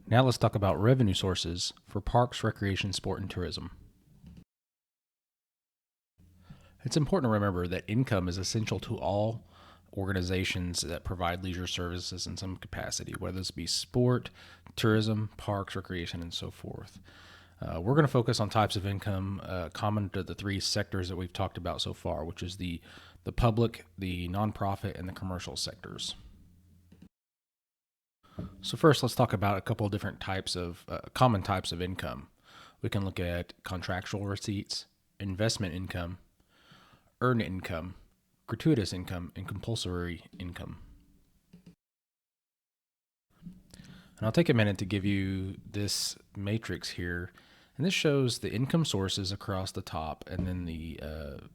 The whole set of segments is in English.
Now let's talk about revenue sources for parks, recreation, sport, and tourism. It's important to remember that income is essential to all organizations that provide leisure services in some capacity, whether this be sport, tourism, parks, recreation, and so forth. We're going to focus on types of income common to the three sectors that we've talked about so far, which is the public, the nonprofit, and the commercial sectors. So first, let's talk about a couple of different types of common types of income. We can look at contractual receipts, investment income, earned income, gratuitous income, and compulsory income. And I'll take a minute to give you this matrix here. And this shows the income sources across the top and then the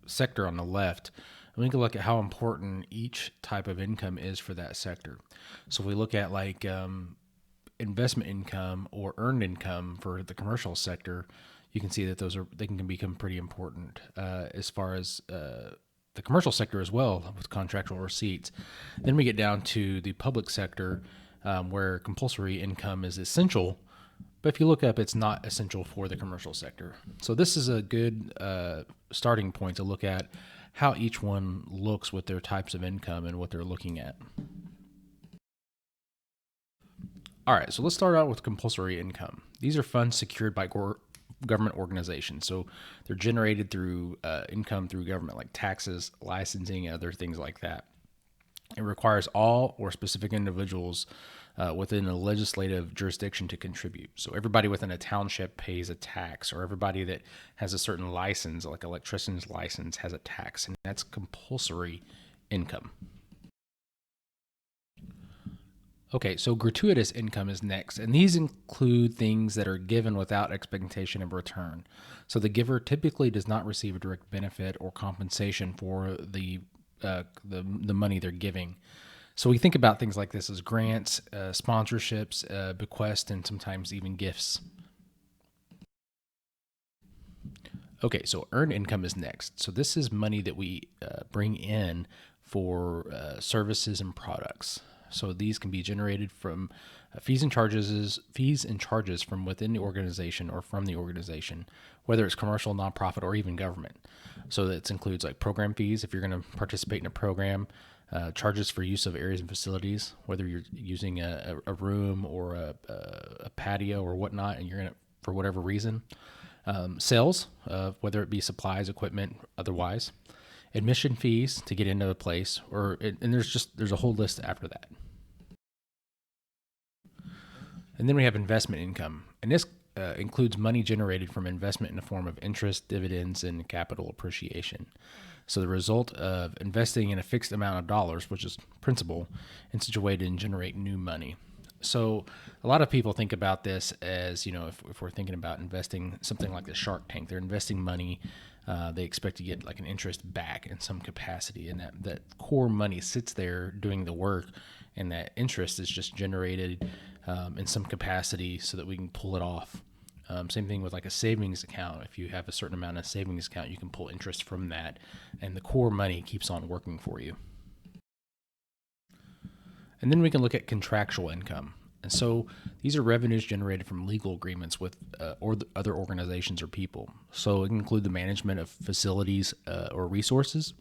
sector on the left. And we can look at how important each type of income is for that sector. So if we look at like investment income or earned income for the commercial sector, you can see that they can become pretty important as far as the commercial sector as well with contractual receipts. Then we get down to the public sector where compulsory income is essential. But if you look up, it's not essential for the commercial sector. So this is a good starting point to look at how each one looks with their types of income and what they're looking at. All right, so let's start out with compulsory income. These are funds secured by government organizations. So they're generated through income through government, like taxes, licensing, and other things like that. It requires all or specific individuals within a legislative jurisdiction to contribute. So everybody within a township pays a tax, or everybody that has a certain license, like electrician's license, has a tax, and that's compulsory income. Okay, so gratuitous income is next, and these include things that are given without expectation of return. So the giver typically does not receive a direct benefit or compensation for the money they're giving. So we think about things like this as grants, sponsorships, bequests, and sometimes even gifts. Okay, so earned income is next. So this is money that we bring in for services and products. So these can be generated from fees and charges from within the organization or from the organization, whether it's commercial, nonprofit, or even government. So that includes like program fees if you're going to participate in a program, charges for use of areas and facilities, whether you're using a room or a patio or whatnot, and you're in it for whatever reason. Sales, whether it be supplies, equipment, otherwise. Admission fees to get into a place, and there's a whole list after that. And then we have investment income, and this includes money generated from investment in the form of interest, dividends, and capital appreciation. So the result of investing in a fixed amount of dollars, which is principal, in such a way to generate new money. So a lot of people think about this as, if we're thinking about investing something like the Shark Tank, they're investing money. They expect to get like an interest back in some capacity, and that core money sits there doing the work, and that interest is just generated in some capacity so that we can pull it off. Same thing with like a savings account. If you have a certain amount of savings account, you can pull interest from that, and the core money keeps on working for you. And then we can look at contractual income. And so these are revenues generated from legal agreements with or other organizations or people. So it can include the management of facilities or resources.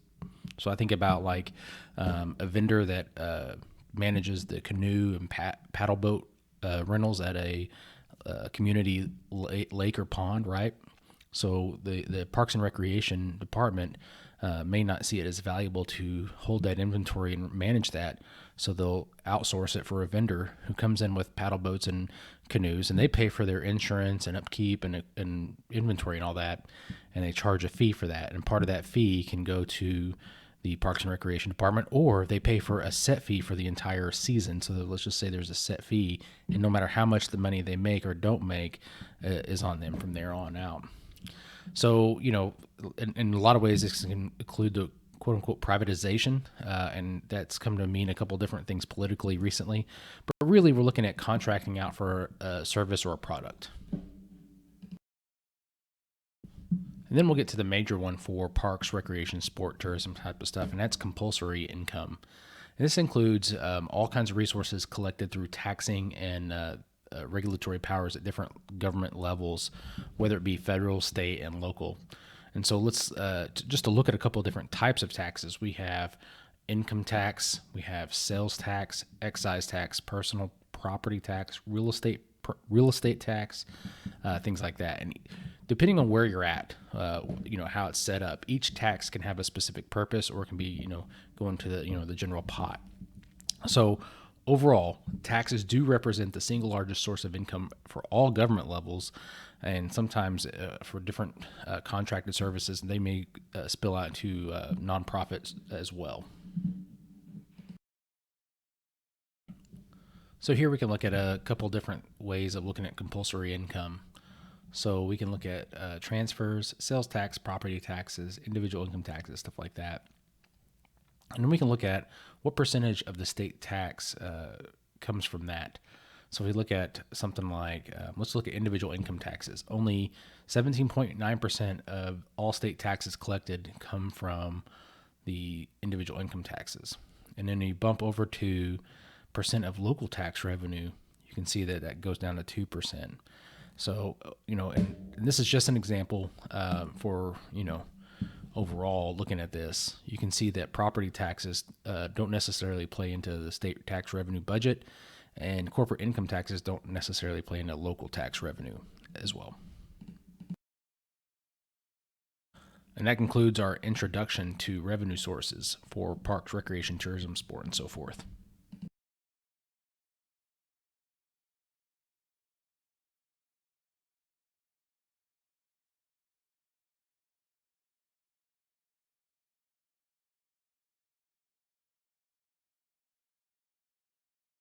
So I think about like a vendor that manages the canoe and paddle boat rentals at a community lake or pond, right? So the Parks and Recreation Department may not see it as valuable to hold that inventory and manage that. So they'll outsource it for a vendor who comes in with paddle boats and canoes, and they pay for their insurance and upkeep and inventory and all that, and they charge a fee for that. And part of that fee can go to the Parks and Recreation Department, or they pay for a set fee for the entire season. So let's just say there's a set fee, and no matter how much the money they make or don't make is on them from there on out. So, in a lot of ways, this can include the quote unquote privatization, and that's come to mean a couple different things politically recently. But really, we're looking at contracting out for a service or a product. And then we'll get to the major one for parks, recreation, sport, tourism type of stuff, and that's compulsory income. And this includes all kinds of resources collected through taxing and regulatory powers at different government levels, whether it be federal, state, and local. And so let's just to look at a couple of different types of taxes. We have income tax, we have sales tax, excise tax, personal property tax, real estate tax, things like that. And depending on where you're at, how it's set up, each tax can have a specific purpose, or it can be, go into the general pot. So overall, taxes do represent the single largest source of income for all government levels, and sometimes for different contracted services, they may spill out to nonprofits as well. So here we can look at a couple different ways of looking at compulsory income. So we can look at transfers, sales tax, property taxes, individual income taxes, stuff like that. And then we can look at what percentage of the state tax comes from that. So if we look at something like, let's look at individual income taxes. Only 17.9% of all state taxes collected come from the individual income taxes. And then you bump over to percent of local tax revenue, you can see that that goes down to 2%. So, and this is just an example for, overall looking at this, you can see that property taxes don't necessarily play into the state tax revenue budget, and corporate income taxes don't necessarily play into local tax revenue as well. And that concludes our introduction to revenue sources for parks, recreation, tourism, sport, and so forth.